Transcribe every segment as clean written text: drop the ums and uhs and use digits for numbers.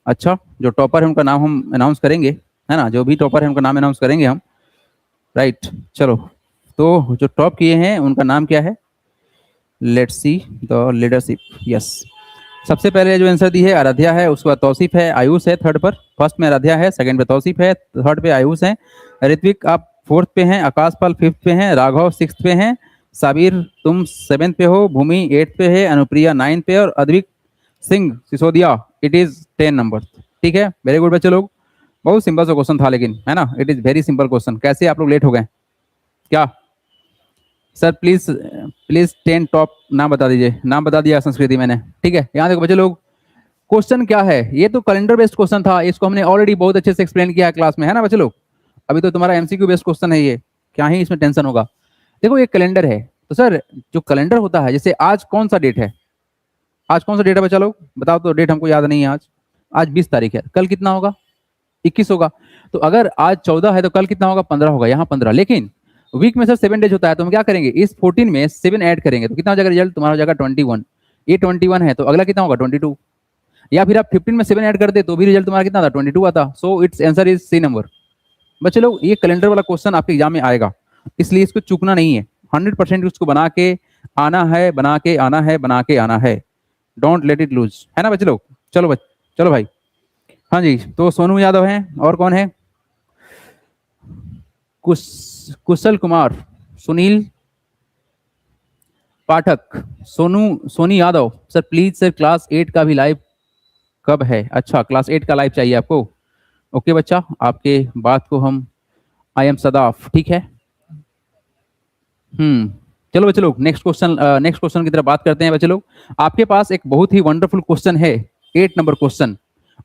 अच्छा, जो टॉपर है उनका नाम हम अनाउंस करेंगे, है ना, जो भी टॉपर है उनका नाम अनाउंस करेंगे हम, राइट। चलो, तो जो टॉप किए हैं उनका नाम क्या है, let's see the leadership. Yes, सबसे पहले जो आंसर दी है आराध्या है, उसके बाद तौसीफ है, आयुष है थर्ड पर, फर्स्ट में आराध्या है, सेकंड पे तौसीफ है, थर्ड पे आयुष है, ऋत्विक आप फोर्थ पे हैं, आकाश पाल फिफ्थ पे हैं, राघव सिक्स्थ पे हैं, साबिर तुम सेवेंथ पे हो, भूमि एट्थ पे है, अनुप्रिया नाइन्थ पे, और Advik Singh Sisodia it is 10 number. ठीक है, वेरी गुड बच्चे लोग। बहुत सिंपल सा क्वेश्चन था लेकिन, है ना, it is very simple question. कैसे आप लोग लेट हो गए क्या? सर प्लीज प्लीज 10 टॉप नाम बता दीजिए। नाम बता दिया संस्कृति मैंने, ठीक है। यहाँ देखो बच्चे लोग, क्वेश्चन क्या है, ये तो कैलेंडर बेस्ड क्वेश्चन था, इसको हमने ऑलरेडी बहुत अच्छे से एक्सप्लेन किया है क्लास में, है ना बच्चे लोग। अभी तो तुम्हारा एमसीक्यू बेस्ड क्वेश्चन है ये, क्या ही इसमें टेंशन होगा। देखो ये कैलेंडर है, तो सर जो कैलेंडर होता है, जैसे आज कौन सा डेट है, आज कौन सा डेट है बच्चा लोग बताओ तो, डेट हमको याद नहीं है। आज आज 20 तारीख है, कल कितना होगा, 21 होगा। तो अगर आज 14 है तो कल कितना होगा, 15 होगा, यहाँ 15। लेकिन वीक में सर 7 डेज होता है, तो हम क्या करेंगे, इस 14 में 7 ऐड करेंगे तो कितना हो जाएगा, रिजल्ट तुम्हारा हो जाएगा 21। ये 21 है तो अगला कितना होगा, 22। या फिर आप 15 में 7 ऐड कर दे तो भी रिजल्ट तुम्हारा कितना आता, 22 आता। So its answer is C number. बच्चे लोग ये कैलेंडर वाला क्वेश्चन आपके एग्जाम में आएगा, इसलिए इसको चूकना नहीं है, 100% उसको बना के आना है, बना के आना है, बना के आना है। डोंट लेट इट लूज, है ना बच्चे लोग। चलो चलो भाई। हाँ जी, तो सोनू यादव हैं, और कौन है, Kushal Kumar, Sunil Pathak, Soni Yadav. Sir please sir class 8 का भी लाइव कब है? अच्छा, क्लास 8 का लाइव चाहिए आपको। ओके बच्चा, आपके बात को हम, आई एम सदाफ, ठीक है। चलो बच्चे लोग, नेक्स्ट क्वेश्चन की तरफ बात करते हैं बच्चे लोग। आपके पास एक बहुत ही वंडरफुल क्वेश्चन है, 8 नंबर क्वेश्चन,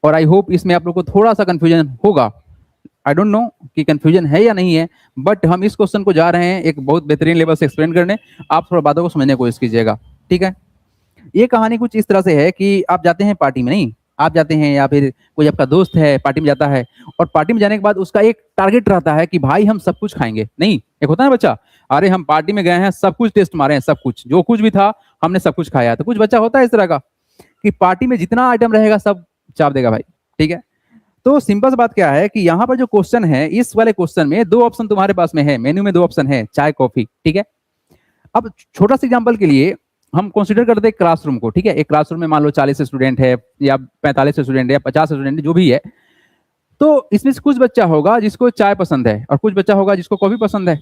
और आई होप इसमें आप लोग को थोड़ा सा कंफ्यूजन होगा। आई डोंट नो कि कंफ्यूजन है या नहीं है, बट हम इस क्वेश्चन को जा रहे हैं एक बहुत बेहतरीन लेवल से एक्सप्लेन करने। आप थोड़ा बातों को समझने की कोशिश कीजिएगा, ठीक है। ये कहानी कुछ इस तरह से है कि आप जाते हैं पार्टी में, नहीं आप जाते हैं या फिर कोई आपका दोस्त है पार्टी में जाता है, और पार्टी में जाने के बाद उसका एक टारगेट रहता है कि भाई हम सब कुछ खाएंगे, नहीं एक होता है बच्चा, अरे हम पार्टी में गए हैं, सब कुछ टेस्ट मारे हैं, सब कुछ जो कुछ भी था हमने सब कुछ खाया है। तो कुछ बच्चा होता है इस तरह का कि पार्टी में जितना आइटम रहेगा सब चाप देगा भाई, ठीक है। तो सिंपल सी बात क्या है कि यहाँ पर जो क्वेश्चन है, इस वाले क्वेश्चन में 2 ऑप्शन तुम्हारे पास में है, मेन्यू में 2 ऑप्शन है, चाय कॉफी, ठीक है। अब छोटा सा एग्जांपल के लिए हम कंसीडर करते हैं क्लासरूम को, ठीक है। एक क्लासरूम में मान लो 40 स्टूडेंट है, या 45 स्टूडेंट है, या 50 स्टूडेंट है, जो भी है। तो इसमें से कुछ बच्चा होगा जिसको चाय पसंद है, और कुछ बच्चा होगा जिसको कॉफी पसंद है,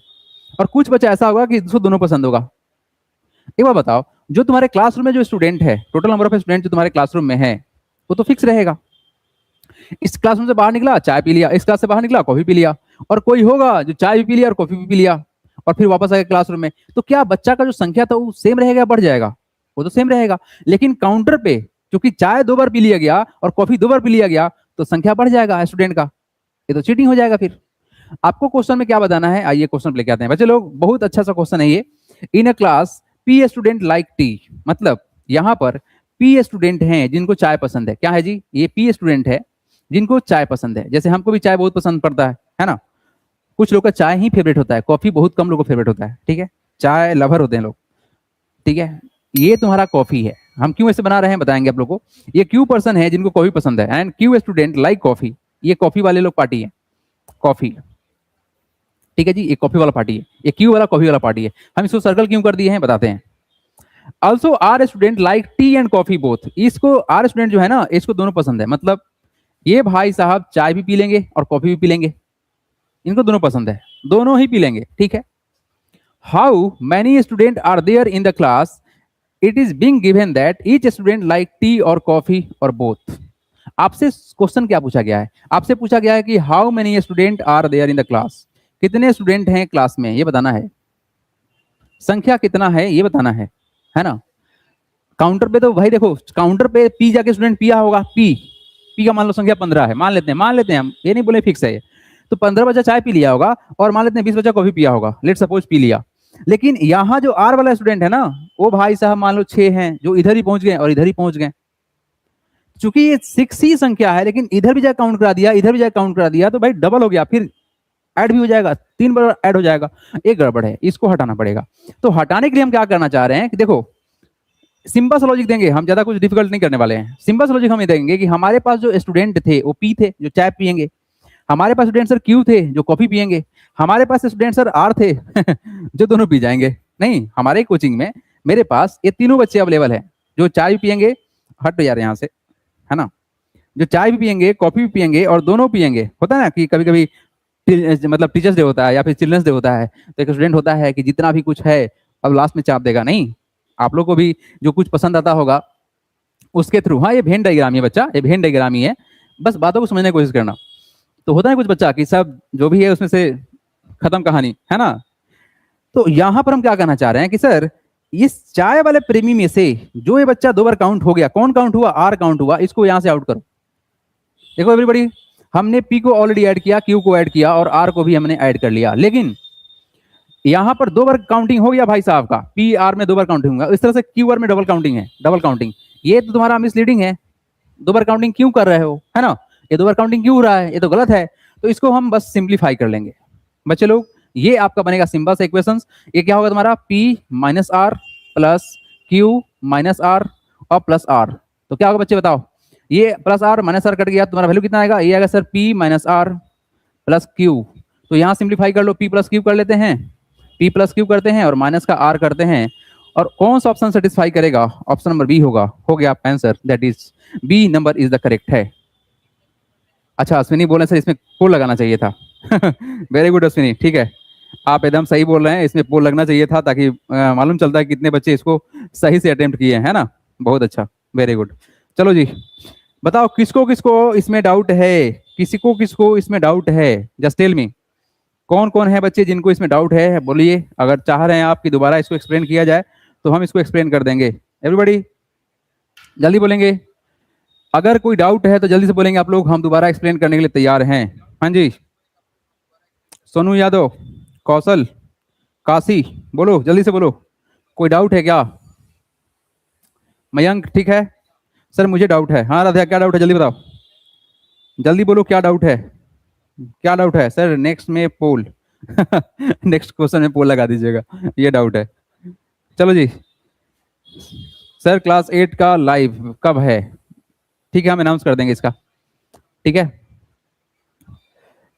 और कुछ बच्चा ऐसा होगा कि जिसको दोनों पसंद होगा। एक बार बताओ, जो तुम्हारे क्लासरूम में जो स्टूडेंट है, टोटल नंबर ऑफ स्टूडेंट जो तुम्हारे क्लासरूम में है, वो तो फिक्स रहेगा। इस क्लासरूम से बाहर निकला चाय पी लिया, इस क्लास से बाहर निकला कॉफी पी लिया, और कोई होगा जो चाय भी पी लिया और कॉफी भी पी लिया, और फिर वापस आ गया क्लासरूम में। तो क्या बच्चा का जो संख्या था वो सेम रहेगा, बढ़ जाएगा? वो तो सेम रहेगा। लेकिन काउंटर पे क्योंकि चाय 2 बार पी लिया गया और कॉफी 2 बार पी लिया गया, तो संख्या बढ़ जाएगा स्टूडेंट का, ये तो चीटिंग हो जाएगा। फिर आपको क्वेश्चन में क्या बताना है, आइए क्वेश्चन लेके आते हैं बच्चे लोग। बहुत अच्छा सा क्वेश्चन है ये। In a class P A student like T, मतलब यहाँ पर पी ए स्टूडेंट हैं जिनको चाय पसंद है। क्या है जी, ये पी ए स्टूडेंट है जिनको चाय पसंद है। जैसे हमको भी चाय बहुत पसंद पड़ता है ना। कुछ लोग का चाय ही फेवरेट होता है, कॉफी बहुत कम लोगों को फेवरेट होता है, ठीक है। चाय लवर होते हैं लोग, ठीक है। ये तुम्हारा कॉफी है, हम क्यों ऐसे बना रहे हैं बताएंगे आप लोग को। ये क्यू पर्सन है जिनको कॉफी पसंद है, and Q student like coffee, ये कॉफी वाले लोग पार्टी है, कॉफी, ठीक है जी। ये कॉफी वाला पार्टी है, ये क्यू वाला कॉफी वाला पार्टी है। हम इसको सर्कल क्यों कर दिए हैं बताते हैं। Also are student like tea and coffee both, इसको आर स्टूडेंट जो है ना, इसको दोनों पसंद है, मतलब ये भाई साहब चाय भी पी लेंगे और कॉफी भी पी लेंगे, इनको दोनों पसंद है, दोनों ही पी लेंगे, ठीक है। How many student are there in the class, it is being given that each student like tea or coffee or both. आपसे क्वेश्चन क्या पूछा गया है, आपसे पूछा गया है कि how many student are there in the class, कितने स्टूडेंट हैं क्लास में, ये बताना है। संख्या कितना है ये बताना है ना। काउंटर पे तो भाई देखो, काउंटर पे पी जाके स्टूडेंट पिया होगा, पी का मान लो संख्या 15 है, मान लेते हैं हम, ये नहीं बोले फिक्स है ये। तो 15 बच्चा चाय पी लिया होगा, और मान लेते हैं 20 बच्चा कॉफी पिया होगा, लेट सपोज पी लिया। लेकिन यहाँ जो आर वाला स्टूडेंट है ना, वो भाई साहब मान लो 6 हैं जो इधर ही पहुंच गए और इधर ही पहुंच गए। चूंकि ये 6 ही संख्या है, लेकिन इधर भी जाकर काउंट करा दिया, इधर भी जाकर काउंट करा दिया, तो भाई डबल हो गया, फिर ऐड भी हो जाएगा, 3 बार ऐड हो जाएगा। एक गड़बड़ है, इसको हटाना पड़ेगा। तो हटाने के लिए हम क्या करना चाह रहे हैं कि देखो, सिंपल सा लॉजिक देंगे, हम ज्यादा कुछ डिफिकल्ट नहीं करने वाले हैं। सिंपल सा लॉजिक हम ये देंगे कि हमारे पास जो स्टूडेंट थे वो पी थे जो चाय पियेंगे, हमारे पास स्टूडेंट सर क्यू थे जो कॉफी पियेंगे, हमारे पास स्टूडेंट सर आर थे जो दोनों पी जाएंगे। नहीं, हमारे कोचिंग में मेरे पास ये तीनों बच्चे अवेलेबल हैं जो चाय भी पियेंगे, हट यार यहाँ से, है ना, जो चाय भी पियेंगे, कॉफी भी पियेंगे और दोनों पियेंगे। होता है ना कि कभी कभी मतलब टीचर्स डे होता है या फिर चिल्ड्रंस डे होता है, तो एक स्टूडेंट होता है कि जितना भी कुछ है अब लास्ट में चाप देगा। नहीं, आप लोग को भी जो कुछ पसंद आता होगा उसके थ्रू, हाँ ये भेन डायग्राम है बच्चा, ये भेन डायग्राम ही है, बस बातों को समझने की कोशिश करना। तो होता है कुछ बच्चा कि सब जो भी है उसमें से खत्म कहानी, है ना। तो यहाँ पर हम क्या कहना चाह रहे हैं कि सर इस चाय वाले प्रेमी में से जो ये बच्चा 2 बार काउंट हो गया, कौन काउंट हुआ, आर काउंट हुआ, इसको यहाँ से आउट करो। देखो एवरीबॉडी, हमने पी को ऑलरेडी ऐड किया, क्यू को ऐड किया और आर को भी हमने ऐड कर लिया, लेकिन यहाँ पर 2 बार काउंटिंग हो गया भाई साहब का, पी आर में 2 बार काउंटिंग होगा, इस तरह से क्यू आर में डबल काउंटिंग है, डबल काउंटिंग। ये तो तुम्हारा मिसलीडिंग है, 2 बार काउंटिंग क्यों कर रहे हो, है ना, ये 2 बार काउंटिंग क्यों हो रहा है, ये तो गलत है। तो इसको हम बस सिंप्लीफाई कर लेंगे बच्चे लोग, ये आपका बनेगा सिंपल सा इक्वेशन। ये क्या होगा तुम्हारा, P minus R plus Q minus R और प्लस आर। तो क्या होगा बच्चे बताओ, ये plus R minus R cut गया, तुम्हारा वैल्यू कितना आएगा, ये आएगा sir P minus R plus Q। तो यहाँ सिंप्लीफाई कर लो, P प्लस Q कर लेते हैं, P प्लस Q करते हैं और माइनस का R करते हैं, और कौन सा ऑप्शन सेटिस्फाई करेगा, ऑप्शन नंबर बी होगा, हो गया आपका answer, that is B number is the correct है। अच्छा अश्विनी बोले सर इसमें पोल लगाना चाहिए था वेरी गुड अश्विनी, ठीक है, आप एकदम सही बोल रहे हैं, इसमें पोल लगना चाहिए था ताकि मालूम चलता है कितने बच्चे इसको सही से अटेम्प्ट किए हैं ना, बहुत अच्छा, वेरी गुड। चलो जी बताओ किसको किसको इसमें डाउट है, किसी को किसको इसमें डाउट है, जस्ट टेल मी, कौन कौन है बच्चे जिनको इसमें डाउट है, बोलिए। अगर चाह रहे हैं आप कि दोबारा इसको एक्सप्लेन किया जाए तो हम इसको एक्सप्लेन कर देंगे, एवरीबॉडी जल्दी बोलेंगे, अगर कोई डाउट है तो जल्दी से बोलेंगे आप लोग, हम दोबारा एक्सप्लेन करने के लिए तैयार हैं। हाँ जी, सोनू यादव, कौशल, काशी, बोलो जल्दी से बोलो, कोई डाउट है क्या, मयंक ठीक है, सर मुझे डाउट है, हाँ राधा क्या डाउट है जल्दी बताओ, जल्दी बोलो क्या डाउट है, क्या डाउट है सर, नेक्स्ट में पोल नेक्स्ट क्वेश्चन में पोल लगा दीजिएगा, ये डाउट है। चलो जी सर क्लास 8 का लाइव कब है, ठीक है हम अनाउंस कर देंगे इसका, ठीक है।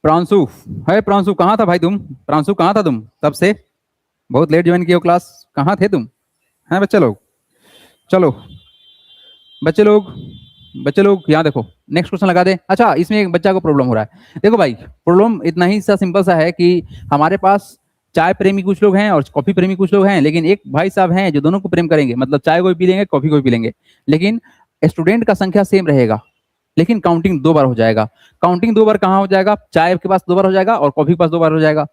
प्रांशु है, प्रांशु कहाँ था भाई तुम, प्रांशु कहाँ था तुम तब से, बहुत लेट ज्वाइन किया क्लास, कहाँ थे तुम, हैं बच्चे लोग। चलो बच्चे लोग, बच्चे लोग यहाँ देखो नेक्स्ट क्वेश्चन लगा दे। अच्छा इसमें एक बच्चा को प्रॉब्लम हो रहा है, देखो भाई प्रॉब्लम इतना ही सा सिंपल सा है कि हमारे पास चाय प्रेमी कुछ लोग हैं और कॉफी प्रेमी कुछ लोग हैं, लेकिन एक भाई साहब हैं जो दोनों को प्रेम करेंगे, मतलब चाय को भी पी लेंगे कॉफी को भी पी लेंगे, लेकिन स्टूडेंट का संख्या सेम रहेगा, लेकिन काउंटिंग 2 बार हो जाएगा। काउंटिंग 2 बार कहाँ हो जाएगा, चाय के पास 2 बार हो जाएगा और कॉफी के पास 2 बार हो जाएगा।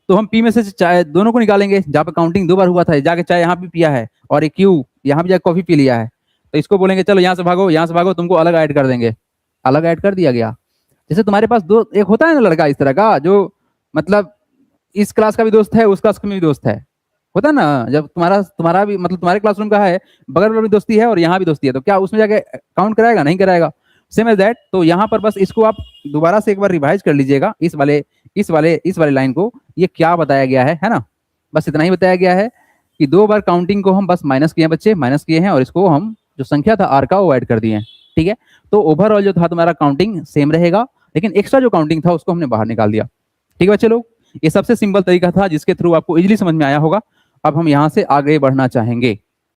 तो हम पी में से चाय दोनों को निकालेंगे, जहाँ पे काउंटिंग 2 बार हुआ था, जाके चाय यहाँ भी पिया है और एक क्यू यहाँ भी जाके कॉफी पी लिया है, तो इसको बोलेंगे चलो यहाँ से भागो, यहाँ से भागो, तुमको अलग ऐड कर देंगे, अलग ऐड कर दिया गया। जैसे तुम्हारे पास दो, एक होता है ना लड़का इस तरह का जो मतलब इस क्लास का भी दोस्त है, उस क्लास में भी दोस्त है, होता है ना, जब तुम्हारा तुम्हारा भी मतलब तुम्हारे क्लासरूम का है, बगल में भी दोस्ती है और यहाँ भी दोस्ती है, तो क्या उसमें जाके काउंट कराएगा, नहीं कराएगा, सेम एज दैट। तो यहाँ पर बस इसको आप दोबारा से एक बार रिवाइज कर लीजिएगा, इस वाले लाइन को, ये क्या बताया गया है ना, बस इतना ही बताया गया है कि 2 बार काउंटिंग को हम बस माइनस किए हैं बच्चे, माइनस किए हैं और इसको हम जो संख्या था आर का वो ऐड कर दिए हैं, ठीक है। तो ओवरऑल जो था तुम्हारा काउंटिंग सेम रहेगा, लेकिन एक्स्ट्रा जो काउंटिंग था उसको हमने बाहर निकाल दिया, ठीक है बच्चे लोग। ये सबसे सिंपल तरीका था जिसके थ्रू आपको इजीली समझ में आया होगा। अब हम यहाँ से आगे बढ़ना चाहेंगे।